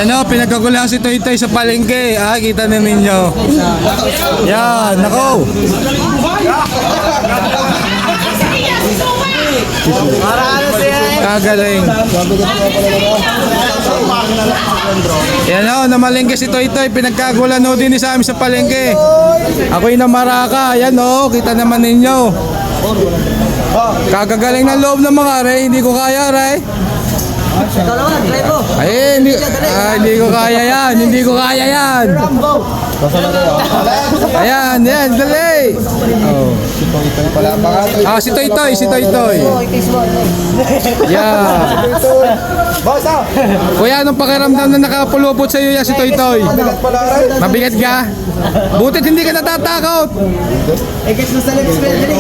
Ano, pinagkagulang si Toy Toy sa palengke. Kita na ninyo. Yan, nako. Kagaling. Yan o, namalengke si Toy Toy. Pinagkagulan o din sa amin sa palengke. Ako'y namaraka. Yan o, kita naman ninyo. Kagagaling ng loob ng mga Ray. Hindi ko kaya, Ray. Ay, hindi ko kaya yan. Hindi ko kaya yan. Ayan, yan, dali. Oh. Si Toy Toy, si Toy Toy. Yeah. Kuya, anong pakiramdam na nakapulupot sa iyo yan si Toy Toy? Mabigat ka? Butit hindi ka natatakot. Guys mo sa next spell dali.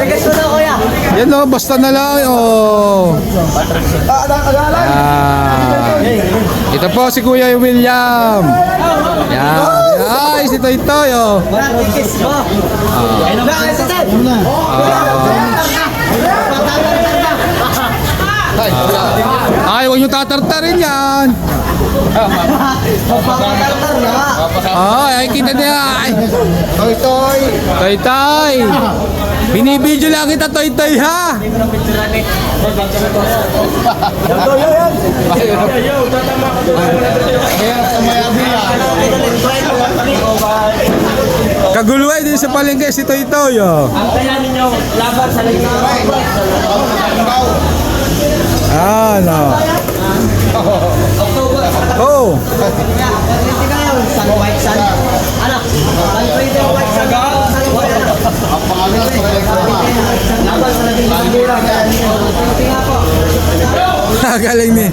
Guys mo na kuya. Yan o, basta na lang. Oh. Ito po si Kuya William. Yan. Ay, si Toy Toy. Oh. Ay, huwag nyo tatartarin yan. Ay, kita niya. Toy Toy. Toy Toy. Binibidyo lang kita, Toy Toy, ha? Kaguluhay din sa palengke si Toy Toy, oh. Ang kaya ninyo laban sa Ano? Oh. Sun White Sun. Anak, White Sun. Galing ni.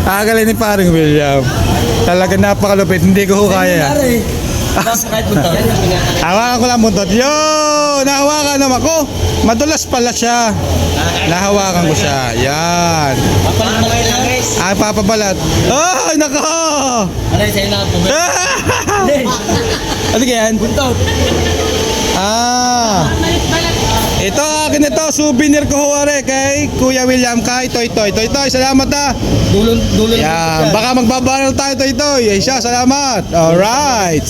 Galing ni paring William. Talaga napakalupit. Hindi ko kaya. Hawakan ko lang buntot. Yo! Nahawakan naman ko. Madulas pala siya. Nahawakan ko siya. Yan. Papalat mo kayo lang guys. Papabalat. Ay, nako! Ano yung sa'yo na po? Ano kaya yan? Buntot. Ito akin ito. Souvenir ko huwari kay Kuya William kay Toy Toy. Toy Toy, salamat ha. Dulo. Yan. Baka magbabaral tayo Toy Toy. Siya, salamat. Alright.